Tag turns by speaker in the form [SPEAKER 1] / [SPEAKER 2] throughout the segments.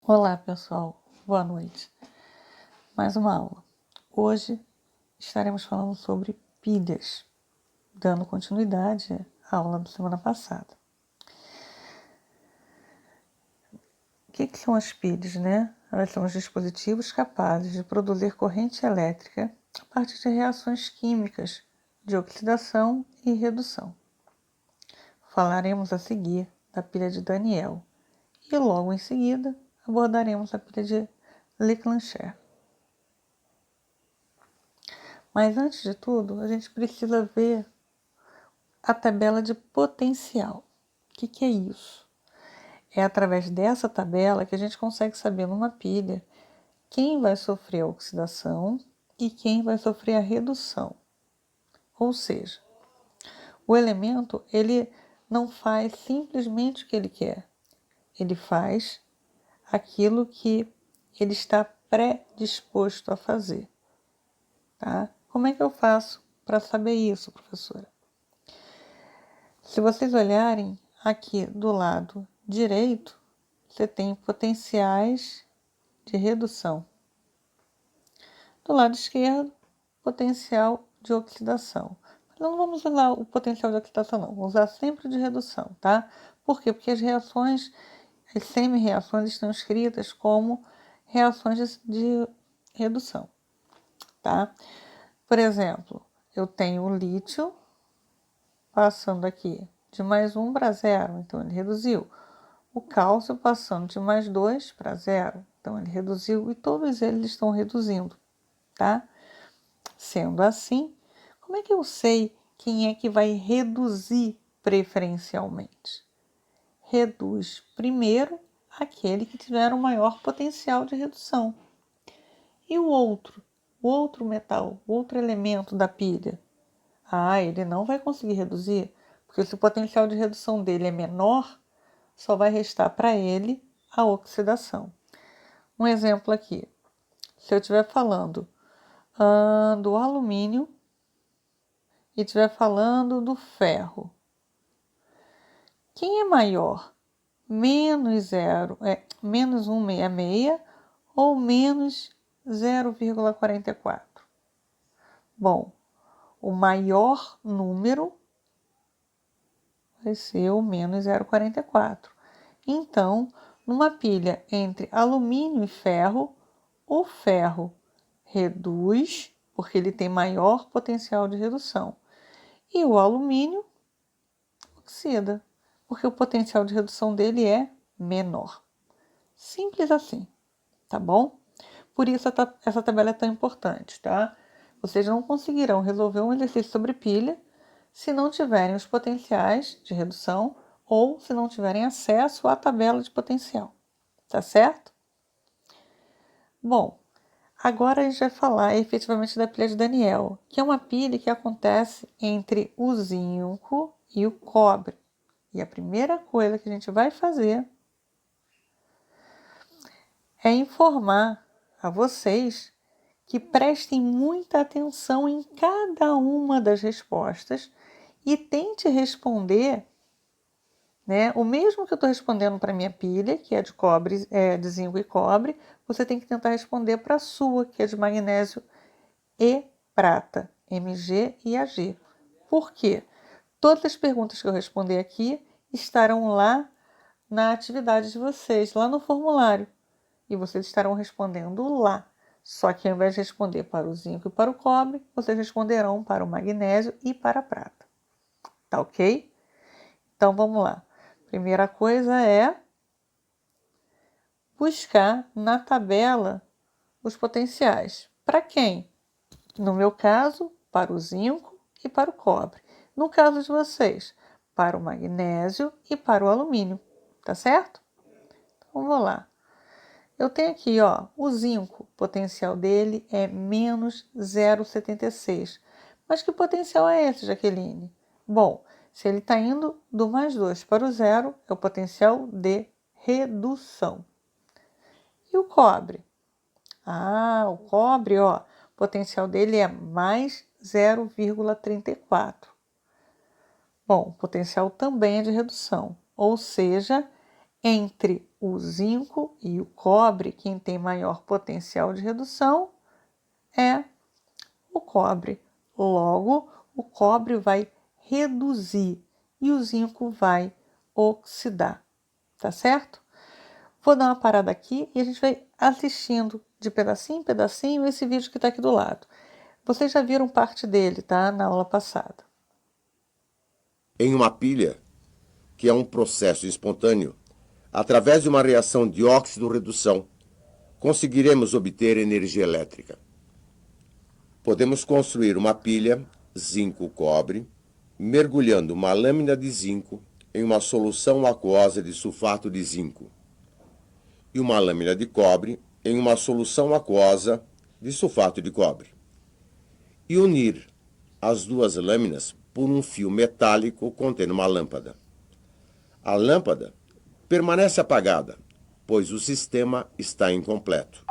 [SPEAKER 1] Olá, pessoal. Boa noite. Mais uma aula. Hoje estaremos falando sobre pilhas, dando continuidade à aula da semana passada. O que são as pilhas, né? Elas são os dispositivos capazes de produzir corrente elétrica a partir de reações químicas de oxidação e redução. Falaremos a seguir da pilha de Daniel e logo em seguida abordaremos a pilha de Leclancher. Mas antes de tudo, a gente precisa ver a tabela de potencial. O que é isso? É através dessa tabela que a gente consegue saber numa pilha quem vai sofrer a oxidação e quem vai sofrer a redução. Ou seja, o elemento ele não faz simplesmente o que ele quer. Ele faz aquilo que ele está predisposto a fazer. Tá? Como é que eu faço para saber isso, professora? Se vocês olharem aqui do lado direito, você tem potenciais de redução. Do lado esquerdo, potencial de oxidação. Mas não vamos usar o potencial de oxidação, não. Vamos usar sempre de redução, tá? Por quê? Porque as reações, as semi-reações estão escritas como reações de redução, tá? Por exemplo, eu tenho o lítio passando aqui de mais 1 para 0, então ele reduziu. O cálcio passando de mais 2 para 0, então ele reduziu e todos eles estão reduzindo, tá? Sendo assim, como é que eu sei quem é que vai reduzir preferencialmente? Reduz primeiro aquele que tiver o maior potencial de redução. E o outro metal, o outro elemento da pilha? Ele não vai conseguir reduzir, porque se o potencial de redução dele é menor, só vai restar para ele a oxidação. Um exemplo aqui, se eu estiver falando do alumínio e estiver falando do ferro, quem é maior? Menos 1,66 ou menos 0,44? Bom, o maior número vai ser o menos 0,44. Então, numa pilha entre alumínio e ferro, o ferro reduz, porque ele tem maior potencial de redução, e o alumínio oxida, porque o potencial de redução dele é menor. Simples assim, tá bom? Por isso essa tabela é tão importante, tá? Vocês não conseguirão resolver um exercício sobre pilha se não tiverem os potenciais de redução ou se não tiverem acesso à tabela de potencial, tá certo? Bom, agora a gente vai falar efetivamente da pilha de Daniel, que é uma pilha que acontece entre o zinco e o cobre. E a primeira coisa que a gente vai fazer é informar a vocês que prestem muita atenção em cada uma das respostas e tente responder, né? O mesmo que eu estou respondendo para a minha pilha, que é de cobre, de zinco e cobre, você tem que tentar responder para a sua, que é de magnésio e prata, Mg e Ag. Por quê? Todas as perguntas que eu responder aqui estarão lá na atividade de vocês, lá no formulário. E vocês estarão respondendo lá. Só que ao invés de responder para o zinco e para o cobre, vocês responderão para o magnésio e para a prata. Tá ok? Então vamos lá. Primeira coisa é buscar na tabela os potenciais. Para quem? No meu caso, para o zinco e para o cobre. No caso de vocês, para o magnésio e para o alumínio. Tá certo? Então vamos lá. Eu tenho aqui, o zinco, o potencial dele é menos 0,76. Mas que potencial é esse, Jaqueline? Bom, se ele está indo do mais 2 para o zero, é o potencial de redução. E o cobre? O cobre, o potencial dele é mais 0,34. Bom, o potencial também é de redução, ou seja, Entre o zinco e o cobre, quem tem maior potencial de redução é o cobre. Logo, o cobre vai reduzir e o zinco vai oxidar, tá certo? Vou dar uma parada aqui e a gente vai assistindo de pedacinho em pedacinho esse vídeo que está aqui do lado. Vocês já viram parte dele, tá? Na aula passada.
[SPEAKER 2] Em uma pilha, que é um processo espontâneo, através de uma reação de óxido-redução, conseguiremos obter energia elétrica. Podemos construir uma pilha zinco-cobre, mergulhando uma lâmina de zinco em uma solução aquosa de sulfato de zinco e uma lâmina de cobre em uma solução aquosa de sulfato de cobre, e unir as duas lâminas por um fio metálico contendo uma lâmpada. A lâmpada permanece apagada, pois o sistema está incompleto.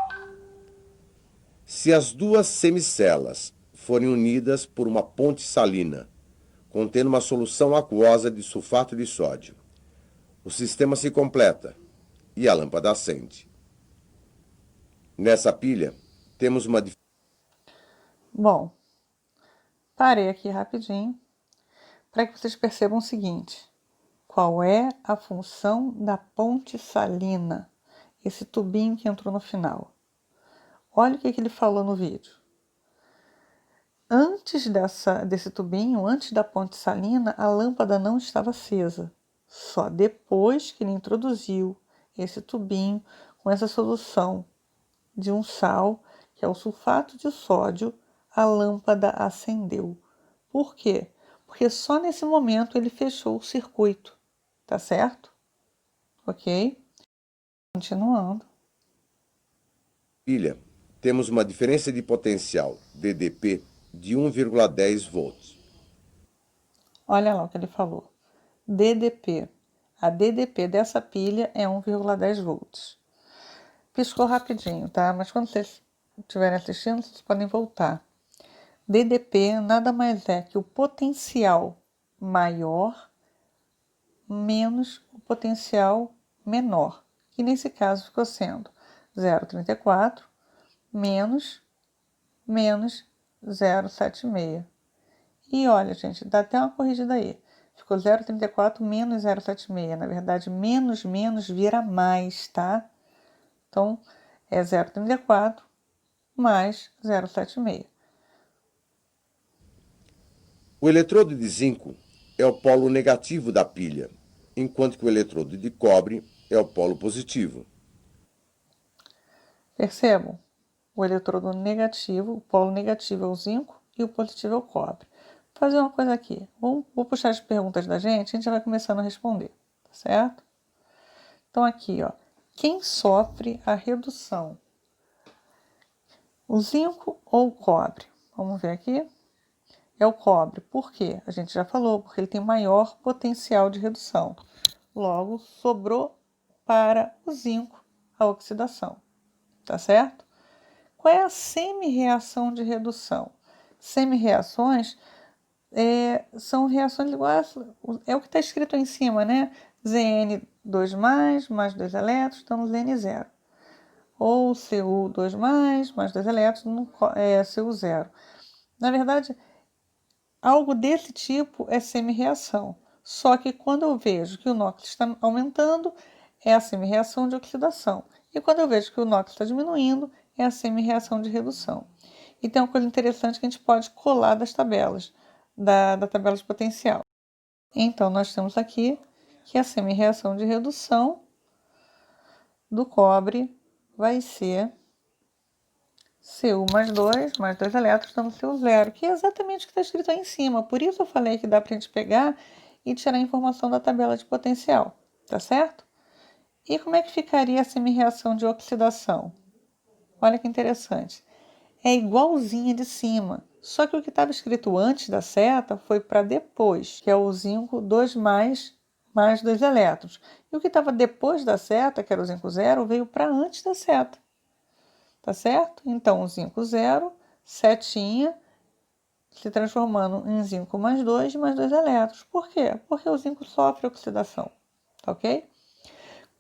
[SPEAKER 2] Se as duas semicelas forem unidas por uma ponte salina, contendo uma solução aquosa de sulfato de sódio, o sistema se completa e a lâmpada acende. Nessa pilha, temos uma...
[SPEAKER 1] Bom, parei aqui rapidinho para que vocês percebam o seguinte. Qual é a função da ponte salina? Esse tubinho que entrou no final. Olha o que ele falou no vídeo. Antes desse tubinho, antes da ponte salina, a lâmpada não estava acesa. Só depois que ele introduziu esse tubinho com essa solução de um sal, que é o sulfato de sódio, a lâmpada acendeu. Por quê? Porque só nesse momento ele fechou o circuito, tá certo? Ok? Continuando.
[SPEAKER 2] pilha, temos uma diferença de potencial, DDP, de 1,10 volts.
[SPEAKER 1] Olha lá o que ele falou. DDP. A DDP dessa pilha é 1,10 volts. Piscou rapidinho, tá? Mas quando vocês estiverem assistindo, vocês podem voltar. DDP nada mais é que o potencial maior menos o potencial menor, que nesse caso ficou sendo 0,34 menos 0,76. E olha, gente, dá até uma corrigida aí. Ficou 0,34 menos 0,76. Na verdade, menos vira mais, tá? Então, é 0,34 mais 0,76.
[SPEAKER 2] O eletrodo de zinco é o polo negativo da pilha, enquanto que o eletrodo de cobre é o polo positivo.
[SPEAKER 1] Percebam? O eletrodo negativo, o polo negativo é o zinco e o positivo é o cobre. Vou fazer uma coisa aqui. Vou puxar as perguntas da gente, a gente já vai começando a responder, tá certo? Então aqui, ó, quem sofre a redução? O zinco ou o cobre? Vamos ver aqui. É o cobre. Por quê? A gente já falou, porque ele tem maior potencial de redução. Logo, sobrou para o zinco a oxidação, tá certo? Qual é a semi-reação de redução? Semi-reações são reações iguais, é o que está escrito aí em cima, né? Zn2+, mais 2 elétrons, dando Zn0. Ou Cu2+, mais 2 elétrons, no Cu0. Na verdade, algo desse tipo é semi-reação. Só que quando eu vejo que o NOx está aumentando, é a semi-reação de oxidação. E quando eu vejo que o NOx está diminuindo, é a semi-reação de redução. E tem uma coisa interessante que a gente pode colar das tabelas, da tabela de potencial. Então, nós temos aqui que a semi-reação de redução do cobre vai ser Cu mais 2 elétrons, dando Cu0, que é exatamente o que está escrito aí em cima. Por isso eu falei que dá para a gente pegar e tirar a informação da tabela de potencial, tá certo? E como é que ficaria a semi-reação de oxidação? Olha que interessante. É igualzinha de cima, só que o que estava escrito antes da seta foi para depois, que é o zinco 2+, mais 2 elétrons. E o que estava depois da seta, que era o zinco 0, veio para antes da seta. Tá certo? Então, o zinco 0, setinha, se transformando em zinco mais 2 elétrons. Por quê? Porque o zinco sofre oxidação, tá ok?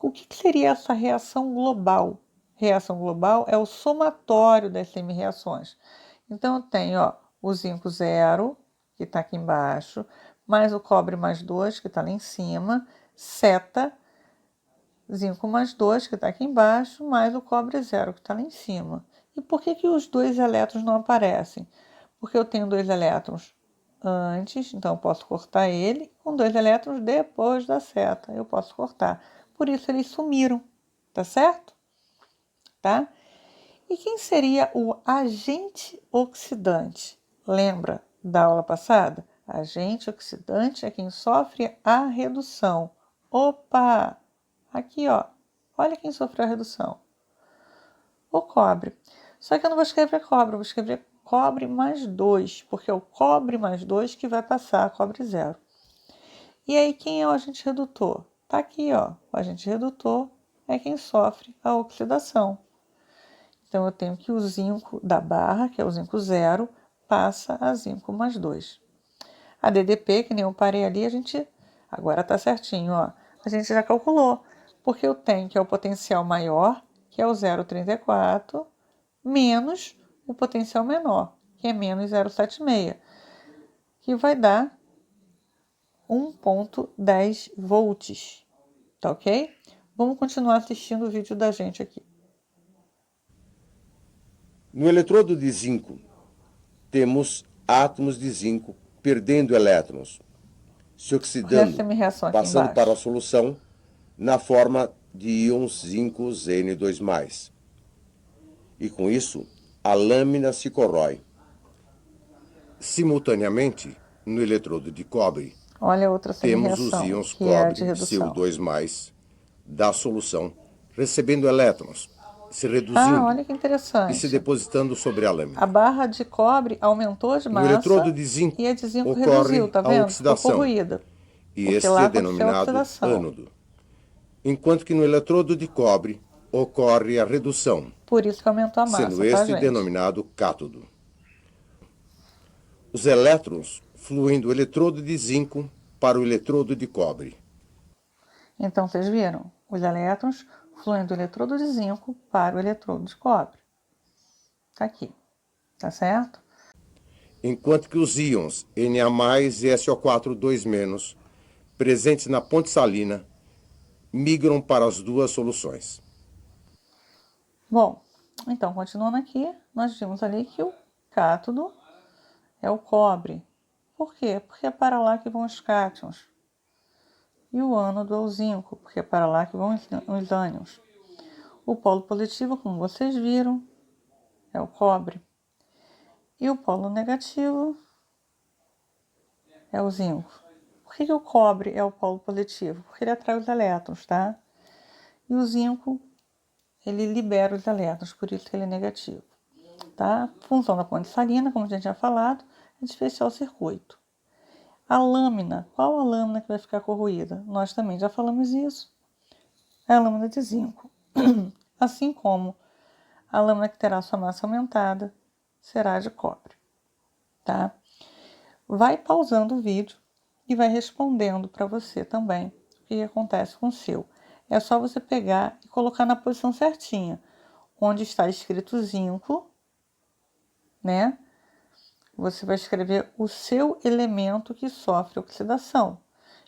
[SPEAKER 1] O que seria essa reação global? Reação global é o somatório das semi-reações. Então, eu tenho o zinco 0, que está aqui embaixo, mais o cobre mais 2, que está lá em cima, seta, zinco mais 2, que está aqui embaixo, mais o cobre 0, que está lá em cima. E por que os dois elétrons não aparecem? Porque eu tenho 2 elétrons antes, então eu posso cortar ele, com 2 elétrons depois da seta, eu posso cortar. Por isso eles sumiram, tá certo? Tá? E quem seria o agente oxidante? Lembra da aula passada? Agente oxidante é quem sofre a redução. Opa! Aqui, olha quem sofreu a redução. O cobre. Só que eu não vou escrever cobre, eu vou escrever cobre mais 2, porque é o cobre mais 2 que vai passar a cobre 0. E aí, quem é o agente redutor? Tá aqui, O agente redutor é quem sofre a oxidação. Então, eu tenho que o zinco da barra, que é o zinco 0, passa a zinco mais 2. A DDP, que nem eu parei ali, agora está certinho, a gente já calculou, porque eu tenho que é o potencial maior, que é o 0,34, menos o potencial menor, que é menos 0,76, que vai dar 1,10 volts, tá ok? Vamos continuar assistindo o vídeo da gente aqui.
[SPEAKER 2] No eletrodo de zinco, temos átomos de zinco perdendo elétrons, se oxidando,
[SPEAKER 1] Essa é a minha reação aqui
[SPEAKER 2] passando para a
[SPEAKER 1] embaixo.
[SPEAKER 2] solução na forma de íons zinco Zn2+. E com isso, a lâmina se corrói. Simultaneamente, no eletrodo de cobre,
[SPEAKER 1] Olha a outra
[SPEAKER 2] temos os
[SPEAKER 1] semi-reação,
[SPEAKER 2] íons
[SPEAKER 1] que é a de
[SPEAKER 2] cobre,
[SPEAKER 1] redução.
[SPEAKER 2] Cu2+, da solução, recebendo elétrons, se
[SPEAKER 1] Ah,
[SPEAKER 2] reduzindo
[SPEAKER 1] olha que
[SPEAKER 2] e se
[SPEAKER 1] interessante.
[SPEAKER 2] depositando sobre a
[SPEAKER 1] A
[SPEAKER 2] lâmina.
[SPEAKER 1] barra de cobre aumentou de
[SPEAKER 2] No eletrodo
[SPEAKER 1] massa
[SPEAKER 2] de
[SPEAKER 1] e a
[SPEAKER 2] zinco
[SPEAKER 1] de zinco reduziu,
[SPEAKER 2] ocorre
[SPEAKER 1] tá
[SPEAKER 2] a
[SPEAKER 1] vendo? Ficou
[SPEAKER 2] oxidação,
[SPEAKER 1] corroída,
[SPEAKER 2] e
[SPEAKER 1] porque
[SPEAKER 2] este
[SPEAKER 1] lá
[SPEAKER 2] é
[SPEAKER 1] aconteceu a
[SPEAKER 2] denominado
[SPEAKER 1] oxidação.
[SPEAKER 2] ânodo, enquanto que no eletrodo de cobre ocorre a redução,
[SPEAKER 1] Por isso que aumentou a
[SPEAKER 2] sendo
[SPEAKER 1] massa, tá,
[SPEAKER 2] este
[SPEAKER 1] gente?
[SPEAKER 2] denominado cátodo. Os elétrons fluem do eletrodo de zinco para o eletrodo de cobre.
[SPEAKER 1] Então, vocês viram? Os elétrons fluem do eletrodo de zinco para o eletrodo de cobre. Tá aqui, tá certo?
[SPEAKER 2] Enquanto que os íons Na+, e SO4 2-, presentes na ponte salina, migram para as duas soluções.
[SPEAKER 1] Bom, então, continuando aqui, nós vimos ali que o cátodo é o cobre. Por quê? Porque é para lá que vão os cátions. E o ânodo é o zinco, porque é para lá que vão os ânions. O polo positivo, como vocês viram, é o cobre. E o polo negativo é o zinco. Por que o cobre é o polo positivo? Porque ele atrai os elétrons, tá? E o zinco, ele libera os elétrons, por isso que ele é negativo. Tá? Função da ponte salina, como a gente já falado, é de fechar o circuito. A lâmina, qual a lâmina que vai ficar corroída? Nós também já falamos isso. É a lâmina de zinco. Assim como a lâmina que terá sua massa aumentada será de cobre. Tá? Vai pausando o vídeo e vai respondendo para você também o que acontece com o seu. É só você pegar e colocar na posição certinha, onde está escrito zinco, né? Você vai escrever o seu elemento que sofre oxidação.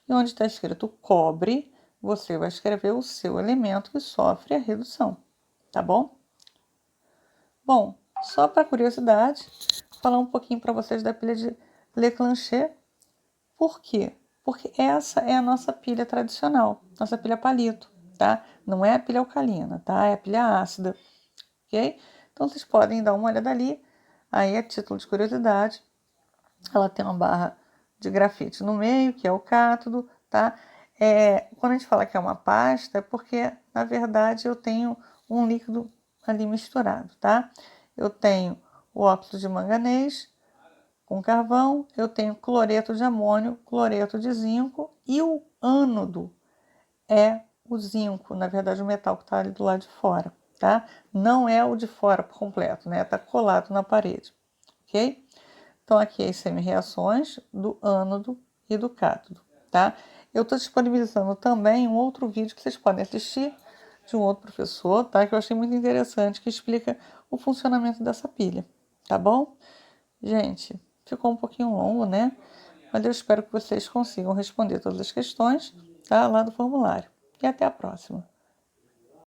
[SPEAKER 1] E onde está escrito cobre, você vai escrever o seu elemento que sofre a redução, tá bom? Bom, só para curiosidade, falar um pouquinho para vocês da pilha de Leclanché. Por quê? Porque essa é a nossa pilha tradicional, nossa pilha palito, tá? Não é a pilha alcalina, tá? É a pilha ácida, ok? Então, vocês podem dar uma olhada ali. Aí, a título de curiosidade, ela tem uma barra de grafite no meio, que é o cátodo, tá? Quando a gente fala que é uma pasta, é porque, na verdade, eu tenho um líquido ali misturado, tá? Eu tenho o óxido de manganês com carvão, eu tenho cloreto de amônio, cloreto de zinco e o ânodo é o zinco, na verdade o metal que está ali do lado de fora, tá? Não é o de fora por completo, né? Está colado na parede, ok? Então aqui as semi-reações do ânodo e do cátodo, tá? Eu estou disponibilizando também um outro vídeo que vocês podem assistir de um outro professor, tá? Que eu achei muito interessante, que explica o funcionamento dessa pilha, tá bom? Gente, ficou um pouquinho longo, né? Mas eu espero que vocês consigam responder todas as questões, tá? Lá do formulário. E até a próxima.